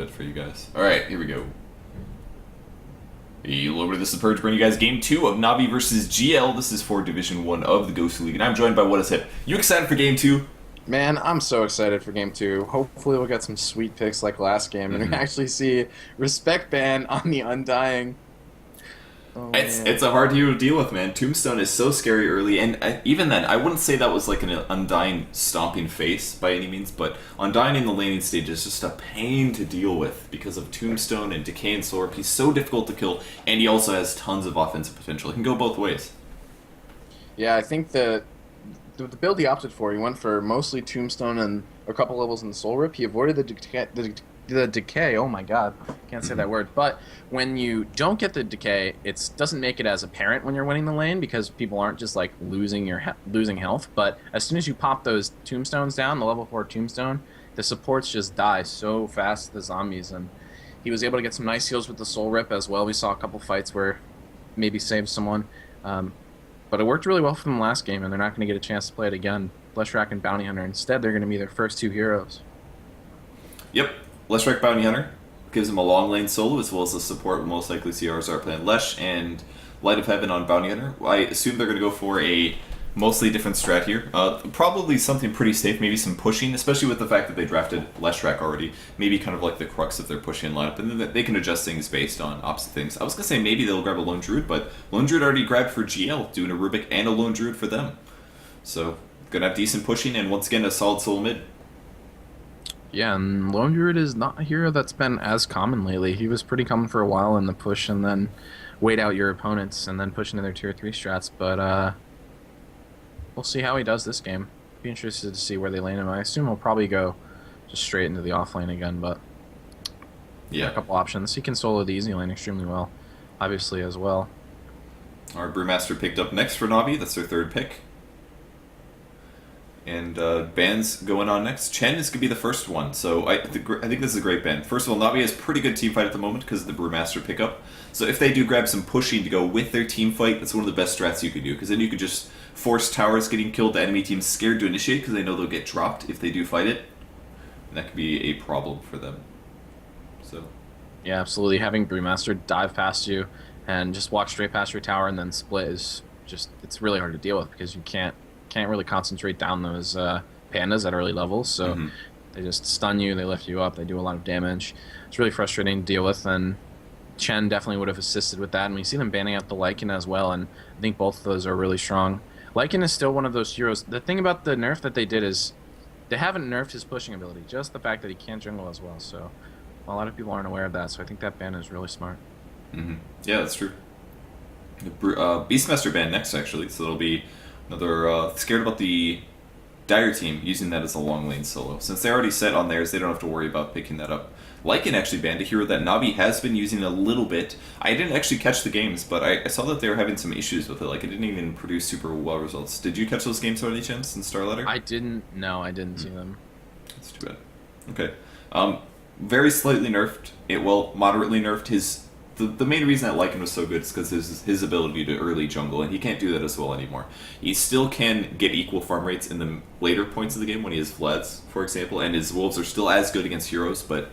bit for you guys. Alright, here we go. Hello, this is Purge, bringing you guys Game 2 of Navi versus GL. This is for Division 1 of the GosuLeague, and I'm joined by WhatIsHip. You excited for Game 2? Man, I'm so excited for Game 2. Hopefully we'll get some sweet picks like last game, and we actually see Respect Ban on the Undying. Oh, it's a hard hero to deal with, man. Tombstone is so scary early, and even then, I wouldn't say that was like an Undying stomping face by any means, but Undying in the laning stage is just a pain to deal with because of Tombstone and Decay and Solar. He's so difficult to kill, and he also has tons of offensive potential. He can go both ways. Yeah, I think the build he opted for, he went for mostly Tombstone and a couple levels in the Soul Rip. He avoided the decay. Oh my god, can't say that word. But when you don't get the decay, it doesn't make it as apparent when you're winning the lane because people aren't just like losing health. But as soon as you pop those tombstones down, the level 4 tombstone, the supports just die so fast, the zombies, and he was able to get some nice heals with the Soul Rip as well. We saw a couple fights where maybe saved someone, but it worked really well for them last game, and they're not going to get a chance to play it again. Fleshrack and Bounty Hunter. Instead, they're going to be their first two heroes. Yep. Fleshrack Bounty Hunter gives him a long lane solo, as well as the support will most likely see RSR playing Lesh and Light of Heaven on Bounty Hunter. I assume they're going to go for a mostly different strat here. Probably something pretty safe, maybe some pushing, especially with the fact that they drafted Leshrack already. Maybe kind of like the crux of their pushing lineup, and then they can adjust things based on opposite things. I was going to say maybe they'll grab a Lone Druid, but Lone Druid already grabbed for GL, doing a Rubik and a Lone Druid for them. So, going to have decent pushing, and once again, a solid solo mid. Yeah, and Lone Druid is not a hero that's been as common lately. He was pretty common for a while in the push and then wait out your opponents and then push into their tier 3 strats, but we'll see how he does this game. Be interested to see where they lane him. I assume he'll probably go just straight into the offlane again, but yeah, a couple options. He can solo the easy lane extremely well, obviously, as well. Our Brewmaster picked up next for Navi. That's their third pick. And bans going on next. Chen is going to be the first one, so I think this is a great ban. First of all, Navi has pretty good team fight at the moment because of the Brewmaster pickup. So if they do grab some pushing to go with their team fight, that's one of the best strats you could do, because then you could just force towers getting killed, the enemy team's scared to initiate because they know they'll get dropped if they do fight it. And that could be a problem for them. So yeah, absolutely. Having Brewmaster dive past you and just walk straight past your tower and then split is just, it's really hard to deal with because you can't really concentrate down those pandas at early levels, so they just stun you, they lift you up, they do a lot of damage. It's really frustrating to deal with, and Chen definitely would have assisted with that, and we see them banning out the Lycan as well, and I think both of those are really strong. Lycan is still one of those heroes. The thing about the nerf that they did is they haven't nerfed his pushing ability, just the fact that he can't jungle as well, so a lot of people aren't aware of that, so I think that ban is really smart. Yeah, that's true. The Beastmaster ban next, actually, so it'll be another scared about the Dire team using that as a long lane solo. Since they already set on theirs, they don't have to worry about picking that up. Lycan actually banned a hero that Navi has been using a little bit. I didn't actually catch the games, but I saw that they were having some issues with it. Like, it didn't even produce super well results. Did you catch those games by any chance in Starletter? I didn't. No, I didn't see them. That's too bad. Okay. Very slightly nerfed. Moderately nerfed his... The main reason that Lycan was so good is because his ability to early jungle, and he can't do that as well anymore. He still can get equal farm rates in the later points of the game when he has Vlads, for example, and his wolves are still as good against heroes, but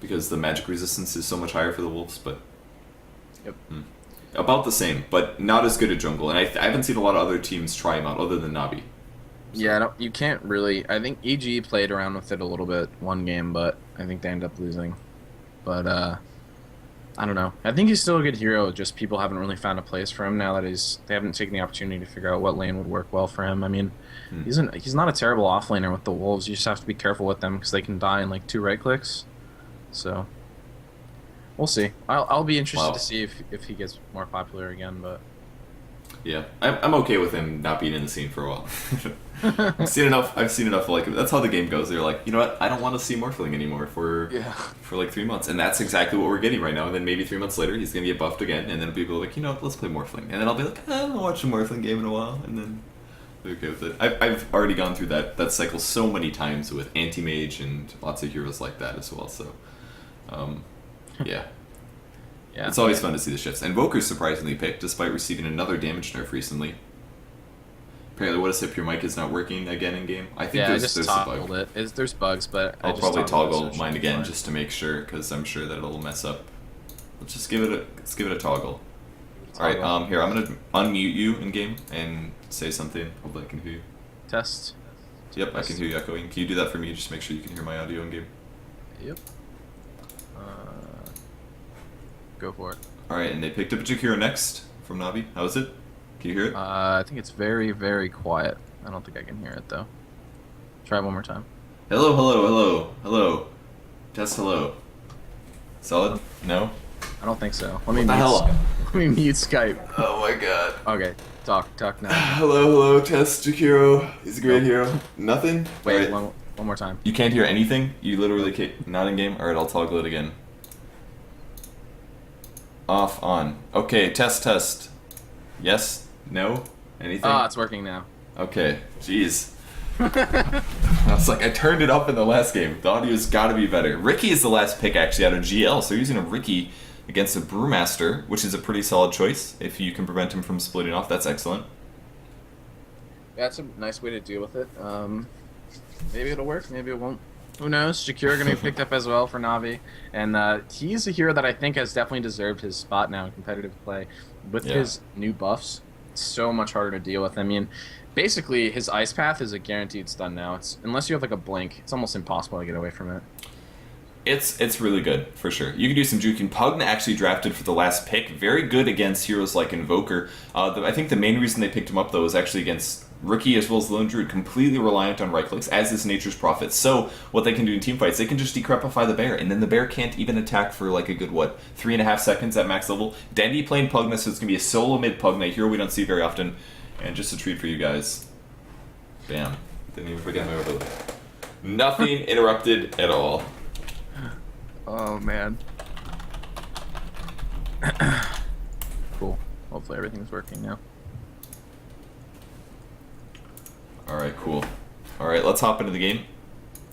because the magic resistance is so much higher for the wolves, but about the same, but not as good at jungle. And I haven't seen a lot of other teams try him out other than Navi. So. Yeah, no, you can't really. I think EG played around with it a little bit one game, but I think they ended up losing. But I don't know. I think he's still a good hero, just people haven't really found a place for him now that they haven't taken the opportunity to figure out what lane would work well for him. I mean, he's not a terrible offlaner with the wolves. You just have to be careful with them because they can die in like 2 right clicks. So we'll see. I'll be interested to see if he gets more popular again, but yeah, I'm okay with him not being in the scene for a while. I've seen enough like that's how the game goes. They're like, you know what, I don't want to see Morphling anymore for like 3 months, and that's exactly what we're getting right now. And then maybe 3 months later he's gonna get buffed again, and then people are like, you know what, let's play Morphling, and then I'll be like, I haven't watched a Morphling game in a while, and then be okay with it. I've already gone through that cycle so many times with Anti-Mage and lots of heroes like that as well. So yeah. Yeah, it's always fun to see the shifts. And Voker's surprisingly picked, despite receiving another damage nerf recently. Apparently, WhatIsHip, your mic is not working again in game. I think Yeah, I just there's a bug. toggled it. There's bugs, but I I'll just probably toggled it, so toggle it should mine be again fine. just to make sure, because I'm sure that it'll mess up. Let's give it a toggle. All right, here I'm gonna unmute you in game and say something. Hopefully I can hear you. Test. Yep, I can hear you echoing. Can you do that for me? Just make sure you can hear my audio in game. Yep. Go for it. All right, and they picked up a Jakiro next from Navi. How is it? Can you hear it? I think it's very, very quiet. I don't think I can hear it though. Try one more time. Hello, hello, hello, hello. Test hello. Solid? No? I don't think so. Let me What the hell? Let me mute Skype. Oh my god. Okay, talk now. Hello, hello, Test Jakiro. He's a great hero. Nothing? Wait, Alright. one more time. You can't hear anything? You literally can't. Not in game? Alright, I'll toggle it again. Off, on. Okay, test. Yes? No? Anything? Ah, it's working now. Okay, jeez. I was like, I turned it up in the last game. The audio's gotta be better. Ricky is the last pick actually out of GL, so they're using a Ricky against a Brewmaster, which is a pretty solid choice. If you can prevent him from splitting off, that's excellent. That's a nice way to deal with it. Maybe it'll work, maybe it won't. Who knows? Shakir gonna be picked up as well for Navi, and he's a hero that I think has definitely deserved his spot now in competitive play. With his new buffs, it's so much harder to deal with. I mean, basically his ice path is a guaranteed stun now. It's unless you have like a blink, it's almost impossible to get away from it. It's really good, for sure. You can do some juking. Pugna actually drafted for the last pick. Very good against heroes like Invoker. I think the main reason they picked him up, though, was actually against Rookie as well as Lone Druid, completely reliant on right clicks, as is Nature's Prophet. So, what they can do in teamfights, they can just decrepify the bear, and then the bear can't even attack for like a good, 3.5 seconds at max level. Dendi playing Pugna, so it's going to be a solo mid Pugna, a hero we don't see very often, and just a treat for you guys. Bam. Didn't even forget my overlay. Nothing interrupted at all. Oh man. Cool. Hopefully everything's working now. Alright, cool. Alright, let's hop into the game.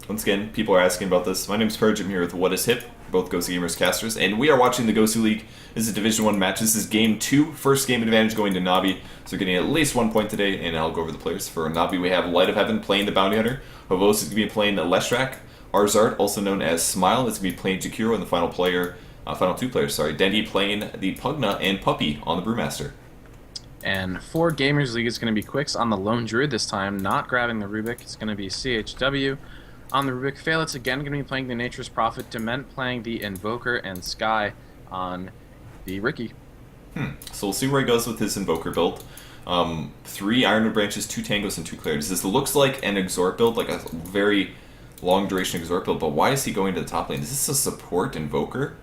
Once again, people are asking about this. My name's Purge, I'm here with WhatIsHip, both GosuGamers casters, and we are watching the GosuLeague. This is a Division 1 match. This is Game 2, first game advantage going to Navi, so we're getting at least 1 point today, and I'll go over the players. For Navi, we have Light of Heaven playing the Bounty Hunter. Hovos is going to be playing the Leshrak. Arzard, also known as Smile, is going to be playing Jakiro, and the final two players, Dendi playing the Pugna, and Puppy on the Brewmaster. And for Gamers League, it's going to be Quicks on the Lone Druid this time, not grabbing the Rubik. It's going to be CHW on the Rubik. Fail, it's again going to be playing the Nature's Prophet. Dement playing the Invoker, and Sky on the Ricky. So we'll see where he goes with his Invoker build. 3 Ironwood Branches, 2 Tangos, and 2 Clarities. This looks like an Exhort build, like a very long duration Exhort build, but why is he going to the top lane? Is this a support Invoker?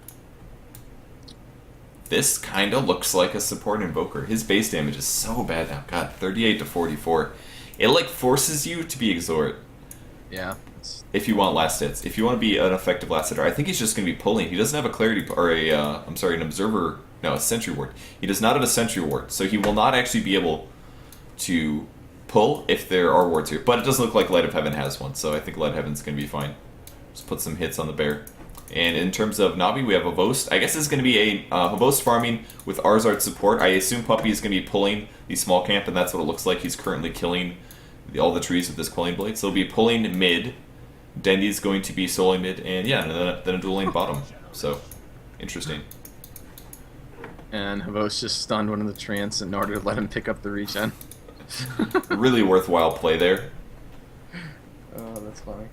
This kind of looks like a support Invoker. His base damage is so bad now. God, 38 to 44. It like forces you to be Exhort. Yeah. If you want last hits. If you want to be an effective last hitter. I think he's just going to be pulling. He doesn't have a Clarity, or an Observer, no, a Sentry Ward. He does not have a Sentry Ward, so he will not actually be able to pull if there are wards here. But it doesn't look like Light of Heaven has one, so I think Light of Heaven's going to be fine. Just put some hits on the bear. And in terms of Navi, we have Havost. I guess it's going to be a Havost farming with Arzard support. I assume Puppy is going to be pulling the small camp, and that's what it looks like. He's currently killing all the trees with this Quelling Blade. So he'll be pulling mid. Dendi's going to be soloing mid, and yeah, and then a dual lane bottom. So, interesting. And Havost just stunned one of the treants in order to let him pick up the regen. Really worthwhile play there. Oh, that's funny.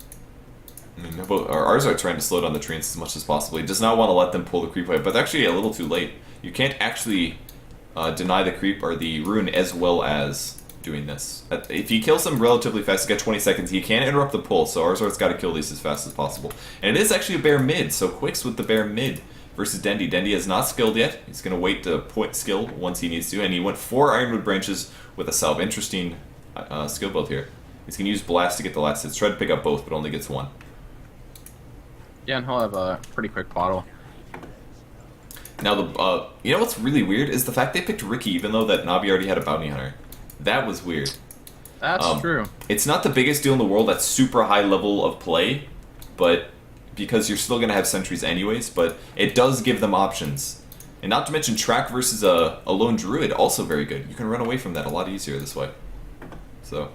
I mean, Arzard's trying to slow down the treants as much as possible. He does not want to let them pull the creep away, but they're actually a little too late. You can't actually deny the creep or the rune as well as doing this. If he kills them relatively fast, he's got 20 seconds, he can't interrupt the pull, so Arzard's got to kill these as fast as possible. And it is actually a bear mid, so Quicks with the bear mid versus Dendi. Dendi has not skilled yet. He's going to wait to point skill once he needs to, and he went 4 Ironwood Branches with a salve. Interesting skill build here. He's going to use Blast to get the last hits. Try to pick up both, but only gets 1. Yeah, and he'll have a pretty quick bottle. Now, you know what's really weird is the fact they picked Ricky, even though that Navi already had a Bounty Hunter. That was weird. That's true. It's not the biggest deal in the world. That's super high level of play, but because you're still going to have sentries anyways, but it does give them options. And not to mention track versus a lone druid, also very good. You can run away from that a lot easier this way. So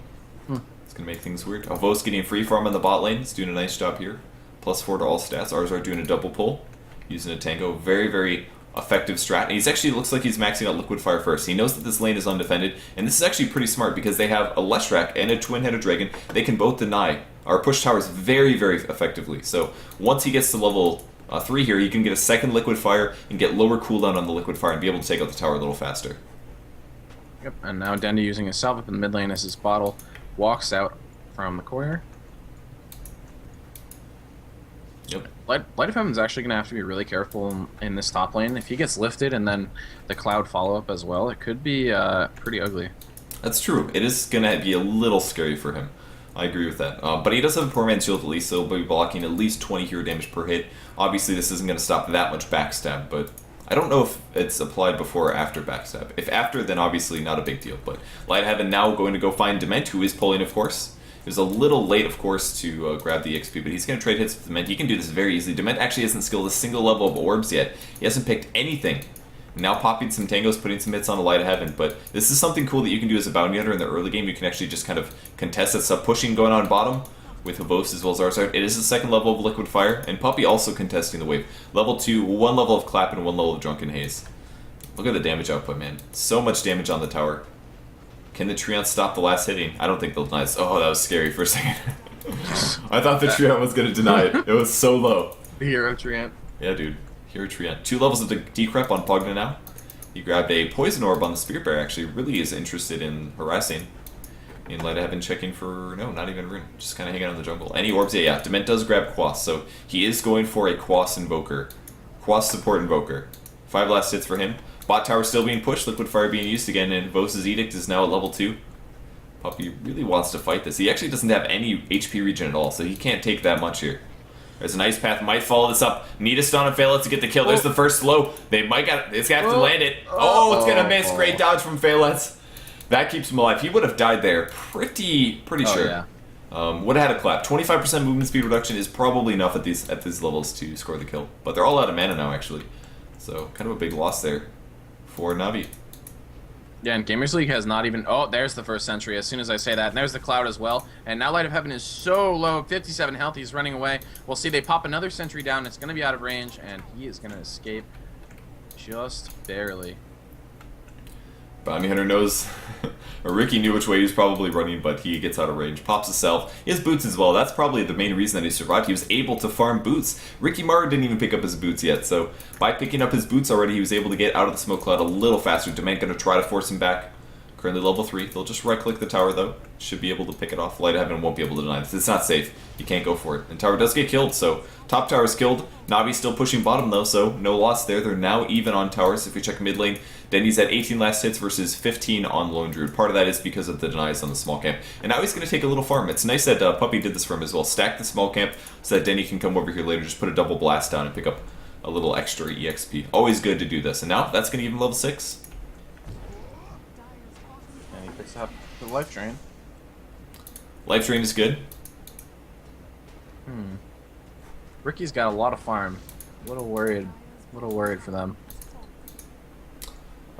it's going to make things weird. Vos getting free farm on the bot lane. He's doing a nice job here. +4 to all stats. Ours are doing a double pull. Using a tango. Very, very effective strat. And he's actually looks like he's maxing out Liquid Fire first. He knows that this lane is undefended. And this is actually pretty smart because they have a Leshrac and a twin-headed dragon. They can both deny or push towers very, very effectively. So once he gets to level 3 here, he can get a second Liquid Fire and get lower cooldown on the Liquid Fire and be able to take out the tower a little faster. Yep, and now Dendi using his self up in the mid lane as his bottle walks out from the corner. Yep. Light of Heaven's actually going to have to be really careful in this top lane. If he gets lifted and then the Cloud follow-up as well, it could be pretty ugly. That's true. It is going to be a little scary for him. I agree with that. But he does have a poor man's shield at least, so he'll be blocking at least 20 hero damage per hit. Obviously, this isn't going to stop that much backstab, but I don't know if it's applied before or after backstab. If after, then obviously not a big deal. But Light of Heaven now going to go find Dement, who is pulling, of course. It was a little late, of course, to grab the XP, but he's going to trade hits with Dement. He can do this very easily. Dement actually hasn't skilled a single level of orbs yet. He hasn't picked anything. Now popping some tangos, putting some hits on a Light of Heaven, but this is something cool that you can do as a bounty hunter in the early game. You can actually just kind of contest that stuff, pushing going on bottom with Vos as well as Arzard. It is the second level of Liquid Fire, and Puppey also contesting the wave. Level 2, 1 level of Clap and 1 level of Drunken Haze. Look at the damage output, man. So much damage on the tower. Can the Treant stop the last hitting? I don't think they'll deny this. Oh, that was scary for a second. I thought the Treant was going to deny it. It was so low. The hero Treant. Yeah, dude. Hero Treant. 2 levels of decrep on Pugna now. He grabbed a Poison Orb on the Spirit Bear, actually. Really is interested in harassing. And Light of Heaven checking for... No, not even Rune. Just kind of hanging out in the jungle. Any orbs? Yeah. Dement does grab Quas, so he is going for a Quas Invoker. Quas Support Invoker. 5 last hits for him. Bot tower still being pushed, Liquid Fire being used again, and Vos' Edict is now at level 2. Puppey really wants to fight this. He actually doesn't have any HP regen at all, so he can't take that much here. There's an Ice Path, might follow this up. Need a stun and Phaelitz to get the kill. There's the first slow. They might got it's gonna have to land it. Oh, it's gonna miss. Great dodge from Phaelitz. That keeps him alive. He would have died there pretty sure. Yeah. Would have had a clap. 25% movement speed reduction is probably enough at these levels to score the kill. But they're all out of mana now, actually. So kind of a big loss there for Navi. Yeah, and Gamers League has not even... Oh, there's the first sentry as soon as I say that. And there's the Cloud as well. And now Light of Heaven is so low, 57 health, he's running away. We'll see they pop another sentry down. It's going to be out of range, and he is going to escape just barely. Bounty Hunter knows... Ricky knew which way he was probably running, but he gets out of range. Pops himself. He has boots as well. That's probably the main reason that he survived. He was able to farm boots. Ricky Mara didn't even pick up his boots yet, so by picking up his boots already, he was able to get out of the smoke cloud a little faster. Dement going to try to force him back. Currently level 3. They'll just right-click the tower, though. Should be able to pick it off. Light of Heaven won't be able to deny this. It's not safe. You can't go for it. And tower does get killed, so top tower is killed. Navi's still pushing bottom, though, so no loss there. They're now even on towers. If we check mid lane, Dendi's at 18 last hits versus 15 on Lone Druid. Part of that is because of the denies on the small camp. And now he's going to take a little farm. It's nice that Puppey did this for him as well. Stack the small camp so that Dendi can come over here later, just put a double blast down and pick up a little extra EXP. Always good to do this. And now that's going to give him level 6. And he picks up the Life Drain. Life Drain is good. Ricky's got a lot of farm. A little worried for them.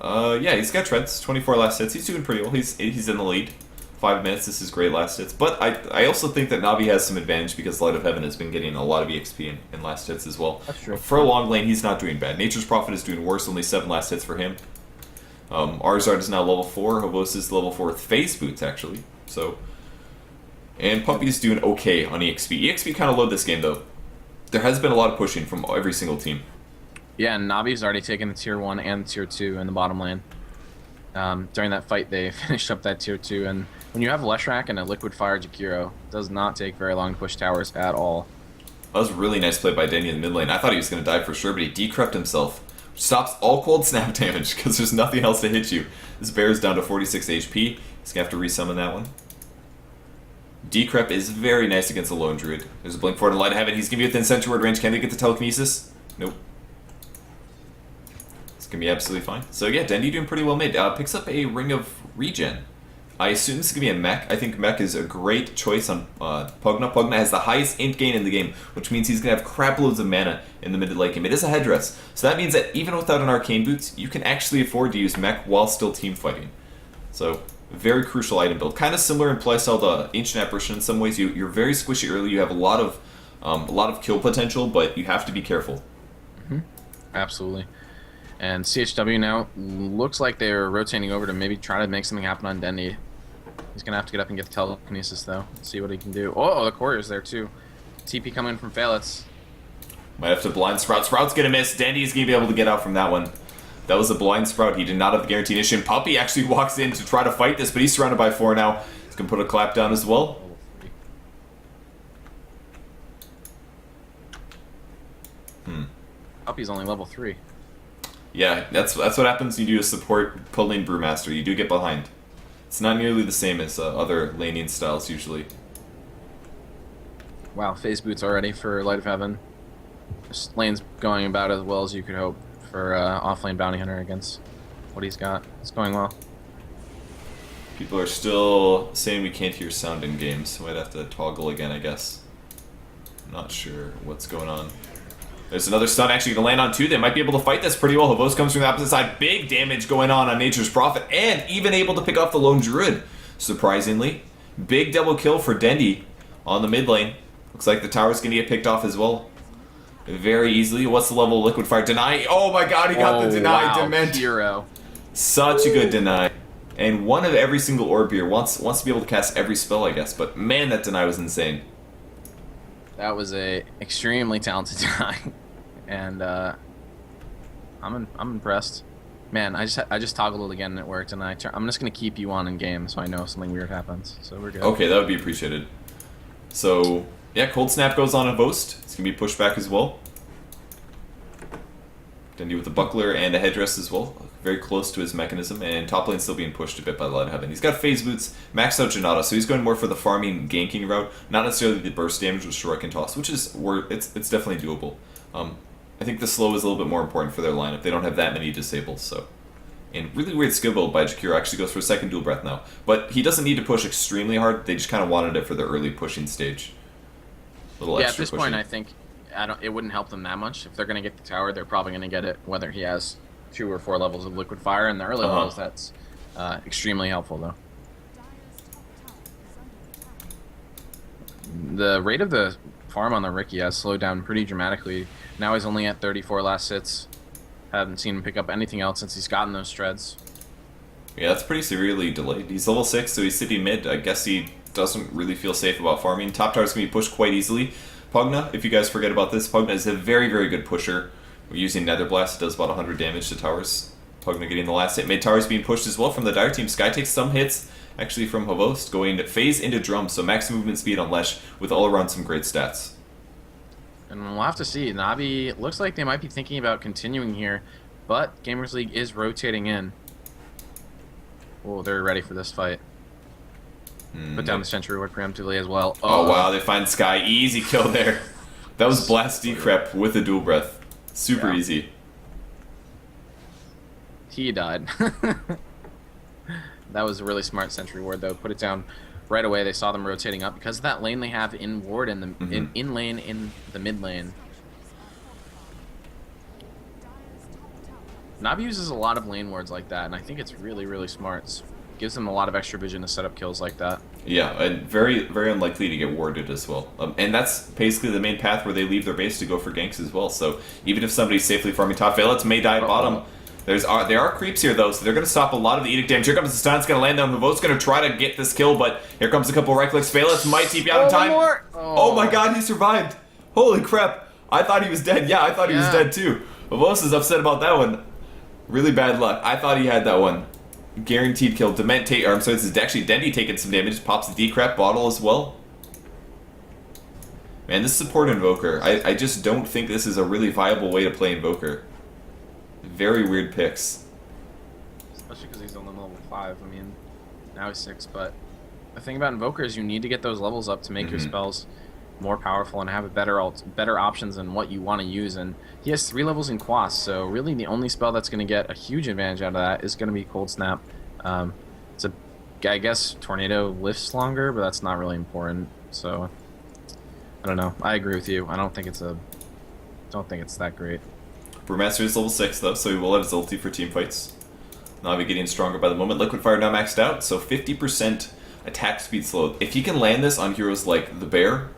Yeah, he's got treads. 24 last hits. He's doing pretty well. He's in the lead. 5 minutes. This is great last hits. But I also think that Navi has some advantage because Light of Heaven has been getting a lot of EXP in last hits as well. That's true. For a long lane, he's not doing bad. Nature's Prophet is doing worse. Only 7 last hits for him. Arzard is now level 4. Hobos is level 4 with Phase Boots, actually. So, and Puppey's doing okay on EXP. EXP kind of low this game, though. There has been a lot of pushing from every single team. Yeah, and Navi's already taken the tier 1 and the tier 2 in the bottom lane. During that fight, they finished up that tier 2, and when you have Leshrac and a Liquid Fire Jakiro, it does not take very long to push towers at all. That was a really nice play by Dendy in the mid lane. I thought he was going to die for sure, but he decrept himself. Stops all cold snap damage because there's nothing else to hit you. This bear is down to 46 HP. He's going to have to resummon that one. Decrep is very nice against the Lone Druid. There's a Blink Forward and Light of Heaven. He's going to be within Sentry Ward range. Can they get the telekinesis? Nope. It's going to be absolutely fine. So yeah, Dendy doing pretty well made. Picks up a Ring of Regen. I assume this is going to be a mech. I think mech is a great choice on Pugna. Pugna has the highest int gain in the game, which means he's going to have crap loads of mana in the mid to late game. It is a headdress, so that means that even without an Arcane Boots, you can actually afford to use mech while still team fighting. So Very crucial item build. Kind of similar in playstyle to Ancient Apparition in some ways. You're very squishy early. You have a lot of kill potential, but you have to be careful. Absolutely. And CHW now looks like they're rotating over to maybe try to make something happen on Dendi. He's going to have to get up and get the telekinesis, though. See what he can do. Oh, the courier's there, too. TP coming from Phalix. Might have to blind Sprout. Sprout's going to miss. Dendy's going to be able to get out from that one. That was a blind Sprout. He did not have the guaranteed initiation. Puppy actually walks in to try to fight this, but he's surrounded by 4 now. He's going to put a clap down as well. Puppy's only level 3. Yeah, that's what happens when you do a support pull lane Brewmaster. You do get behind. It's not nearly the same as other laning styles usually. Wow, phase boots already for Light of Heaven. This lane's going about as well as you could hope for offlane Bounty Hunter against what he's got. It's going well. People are still saying we can't hear sound in games. Might have to toggle again, I guess. I'm not sure what's going on. There's another stun actually going to land on 2. They might be able to fight this pretty well. Havos comes from the opposite side. Big damage going on Nature's Prophet. And even able to pick off the lone Druid, surprisingly. Big double kill for Dendi on the mid lane. Looks like the tower's going to get picked off as well. Very easily. What's the level of Liquid Fire? Deny. Oh my god, he got the deny. Wow, Dement. hero. Such a good deny. And one of every single orb here wants to be able to cast every spell, I guess. But man, that deny was insane. That was a extremely talented deny. And I'm impressed. Man, I just toggled it again and it worked. And I'm just going to keep you on in game so I know if something weird happens. So we're good. Okay, that would be appreciated. So, yeah, Cold Snap goes on a Boast. It's going to be pushed back as well. Dendi with a buckler and a headdress as well. Very close to his mechanism. And top lane still being pushed a bit by the Light of Heaven. He's got phase boots, maxed out Janata, so he's going more for the farming, ganking route. Not necessarily the burst damage with Shuriken and Toss, which is, it's definitely doable. I think the slow is a little bit more important for their lineup. They don't have that many disables, so. And really weird skill build by Jakiro actually goes for a second dual breath now. But he doesn't need to push extremely hard. They just kind of wanted it for the early pushing stage. Little yeah, extra at this pushing. point, I think it wouldn't help them that much. If they're going to get the tower, they're probably going to get it, whether he has 2 or 4 levels of Liquid Fire. In the early levels, that's extremely helpful, though. The rate of the farm on the Riki has slowed down pretty dramatically. Now he's only at 34 last hits. Haven't seen him pick up anything else since he's gotten those shreds. Yeah, that's pretty severely delayed. He's level 6, so he's sitting mid. I guess he doesn't really feel safe about farming. Top tower's going to be pushed quite easily. Pugna, if you guys forget about this, Pugna is a very, very good pusher. We're using Nether Blast. It does about 100 damage to towers. Pugna getting the last hit. Mid tower's being pushed as well from the Dire team. Sky takes some hits, actually from Havost, going phase into Drum, so max movement speed on Lesh with all around some great stats. And we'll have to see. Navi looks like they might be thinking about continuing here, but Gamers League is rotating in. Oh, they're ready for this fight. Put down the Sentry Ward preemptively as well. Oh wow, they find Sky. Easy kill there. That was Blast Decrep with a dual breath. Super easy. He died. That was a really smart Sentry Ward, though. Put it down right away. They saw them rotating up because of that lane they have in ward in the in lane in the mid lane. Navi uses a lot of lane wards like that, and I think it's really, really smart. It gives them a lot of extra vision to set up kills like that. Yeah, and very, very unlikely to get warded as well. And that's basically the main path where they leave their base to go for ganks as well. So even if somebody's safely farming top, Valets may die at bottom. There are creeps here though, so they're going to stop a lot of the Edict damage. Here comes the stun, it's going to land on Havo's going to try to get this kill, but here comes a couple right clicks. Valets might TP out in time. Oh my god, he survived. Holy crap. I thought he was dead. Yeah, I thought he was dead too. Havos is upset about that one. Really bad luck. I thought he had that one. Guaranteed kill. Dement take, or I'm sorry, this is actually Dendi taking some damage. Pops the Decrep bottle as well. Man, this support Invoker, I just don't think this is a really viable way to play Invoker. Very weird picks. Especially because he's only level 5. I mean, now he's 6, but the thing about Invoker is you need to get those levels up to make your spells more powerful and have a better options than what you want to use. And he has 3 levels in Quas, so really the only spell that's going to get a huge advantage out of that is going to be Cold Snap. I guess Tornado lifts longer, but that's not really important. So I don't know. I agree with you. I don't think it's that great. Brewmaster is level 6 though, so he will have his ulti for team fights. Navi getting stronger by the moment. Liquid Fire now maxed out, so 50% attack speed slow. If he can land this on heroes like the Bear,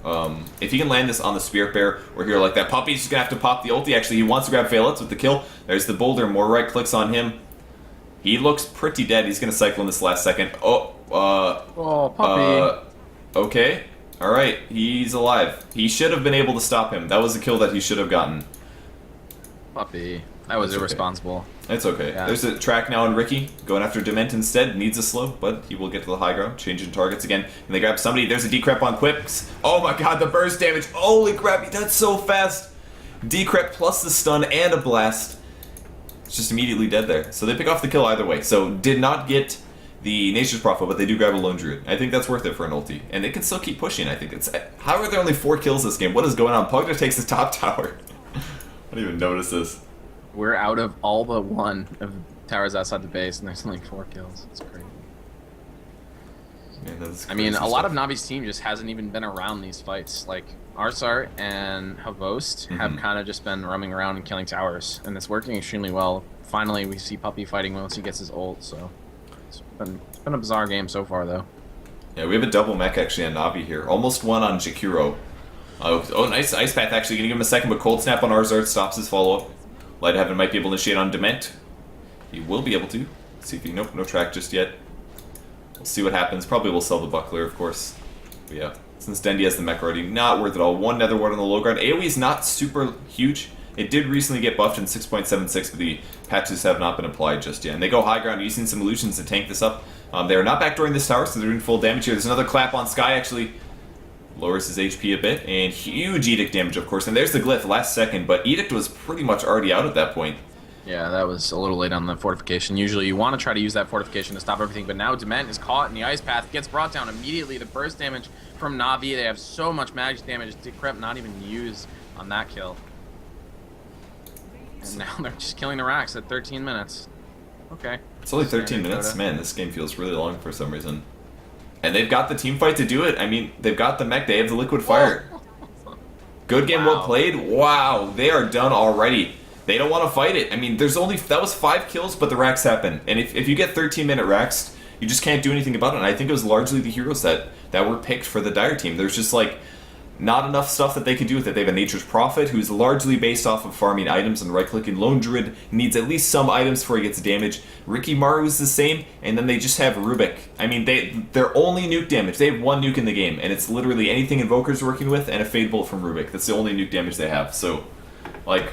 if he can land this on the Spirit Bear or hero like that, Puppy's just going to have to pop the ulti. Actually, he wants to grab Phaelitz with the kill. There's the Boulder. More right clicks on him. He looks pretty dead. He's going to cycle in this last second. Oh, Puppy. Okay. All right. He's alive. He should have been able to stop him. That was a kill that he should have gotten. Puppy. That was irresponsible. It's okay. Yeah. There's a track now on Ricky. Going after Dement instead. Needs a slow, but he will get to the high ground. Changing targets again. And they grab somebody. There's a decrep on Quips. Oh my god, the burst damage. Holy crap, he does so fast. Decrep plus the stun and a blast. It's just immediately dead there. So they pick off the kill either way. So did not get the Nature's Prophet, but they do grab a Lone Druid. I think that's worth it for an ulti. And they can still keep pushing. I think it's... How are there only 4 kills this game? What is going on? Pugna takes the top tower. I didn't even notice this. We're out of all but one of towers outside the base, and there's only 4 kills. It's crazy. Man, that's I mean, crazy a lot stuff. of Navi's team just hasn't even been around these fights. Like, Arsart and Havost have kind of just been roaming around and killing towers, and it's working extremely well. Finally, we see Puppy fighting once he gets his ult, so it's been a bizarre game so far, though. Yeah, we have a double mech actually on Navi here. Almost one on Jakiro. Oh, nice Ice Path actually. Gonna give him a second, but Cold Snap on Arzard stops his follow-up. Light of Heaven might be able to initiate on Dement. He will be able to. Let's see if he... Nope, no track just yet. We'll see what happens. Probably will sell the Buckler, of course. But yeah, since Dendi has the mech already, not worth it all. One Nether Ward on the low ground. AoE is not super huge. It did recently get buffed in 6.76, but the patches have not been applied just yet. And they go high ground using some illusions to tank this up. They are not backdooring this tower, so they're doing full damage here. There's another clap on Sky, actually. Lowers his HP a bit, and huge Edict damage, of course. And there's the Glyph last second, but Edict was pretty much already out at that point. Yeah, that was a little late on the fortification. Usually you want to try to use that fortification to stop everything, but now Dement is caught in the Ice Path, gets brought down immediately. The burst damage from Na'Vi, they have so much magic damage. Decrep not even used on that kill. And now they're just killing the racks at 13 minutes. Okay. It's only 13 minutes? Man, this game feels really long for some reason. And they've got the team fight to do it. I mean, they've got the mech, they have the Liquid Fire. Good game, well played. Wow, they are done already. They don't want to fight it. I mean, that was 5 kills, but the racks happen. And if you get 13-minute racks, you just can't do anything about it. And I think it was largely the heroes that were picked for the Dire team. There's just like not enough stuff that they can do with it. They have a Nature's Prophet who's largely based off of farming items and right-clicking. Lone Druid needs at least some items before he gets damage. Ricky Maru is the same, and then they just have Rubik. I mean, they're only nuke damage. They have 1 nuke in the game, and it's literally anything Invoker's working with and a Fade Bolt from Rubik. That's the only nuke damage they have. So, like,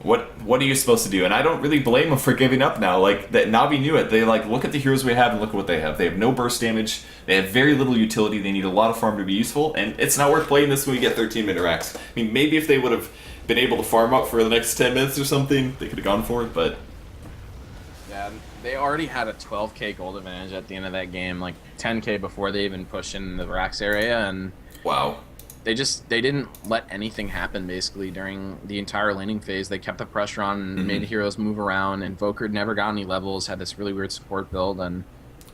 what are you supposed to do? And I don't really blame them for giving up now. Like, that Navi knew it. They, like, look at the heroes we have and look at what they have. They have no burst damage. They have very little utility. They need a lot of farm to be useful. And it's not worth playing this when you get 13-minute racks. I mean, maybe if they would have been able to farm up for the next 10 minutes or something, they could have gone for it, but... Yeah, they already had a 12k gold advantage at the end of that game. Like, 10k before they even pushed in the racks area, and... Wow. They didn't let anything happen, basically, during the entire laning phase. They kept the pressure on and made heroes move around. Invoker never got any levels, had this really weird support build, and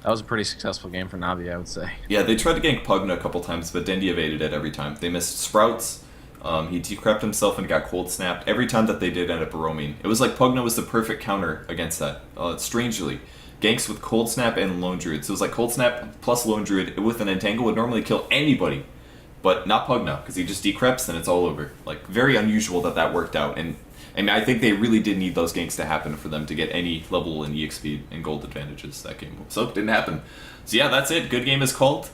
that was a pretty successful game for Navi, I would say. Yeah, they tried to gank Pugna a couple times, but Dendi evaded it every time. They missed Sprouts, he decrept himself and got cold snapped. Every time that they did end up roaming. It was like Pugna was the perfect counter against that, strangely. Ganks with Cold Snap and Lone Druid. So it was like Cold Snap plus Lone Druid with an Entangle would normally kill anybody. But not Pugna, because he just decreps and it's all over. Like, very unusual that worked out. And I mean, I think they really did need those ganks to happen for them to get any level in EXP and gold advantages that game. So it didn't happen. So yeah, that's it. Good game is called.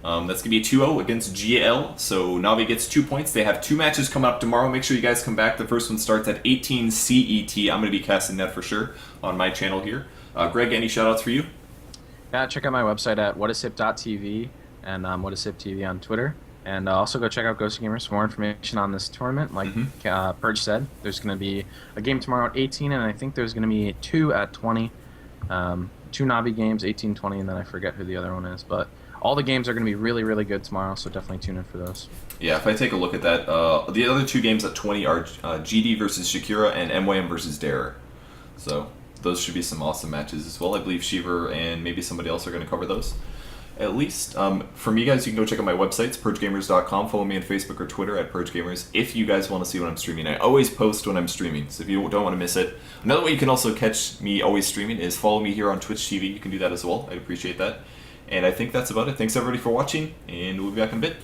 That's going to be a 2-0 against GL. So Navi gets 2 points. They have 2 matches coming up tomorrow. Make sure you guys come back. The first one starts at 18 CET. I'm going to be casting that for sure on my channel here. Greg, any shoutouts for you? Yeah, check out my website at WhatIsHip.tv. And WhatIsHip TV on Twitter. And also go check out GosuGamers for more information on this tournament. Like Purge said, there's going to be a game tomorrow at 18, and I think there's going to be 2 at 20. 2 Navi games, 18, 20, and then I forget who the other one is. But all the games are going to be really, really good tomorrow, so definitely tune in for those. Yeah, if I take a look at that, the other 2 games at 20 are GD versus Shakira and MYM versus Dare. So those should be some awesome matches as well. I believe Shiver and maybe somebody else are going to cover those. at least. For me, guys, you can go check out my websites, purgegamers.com. Follow me on Facebook or Twitter at purgegamers if you guys want to see when I'm streaming. I always post when I'm streaming, so if you don't want to miss it. Another way you can also catch me always streaming is follow me here on Twitch TV. You can do that as well. I'd appreciate that. And I think that's about it. Thanks, everybody, for watching, and we'll be back in a bit.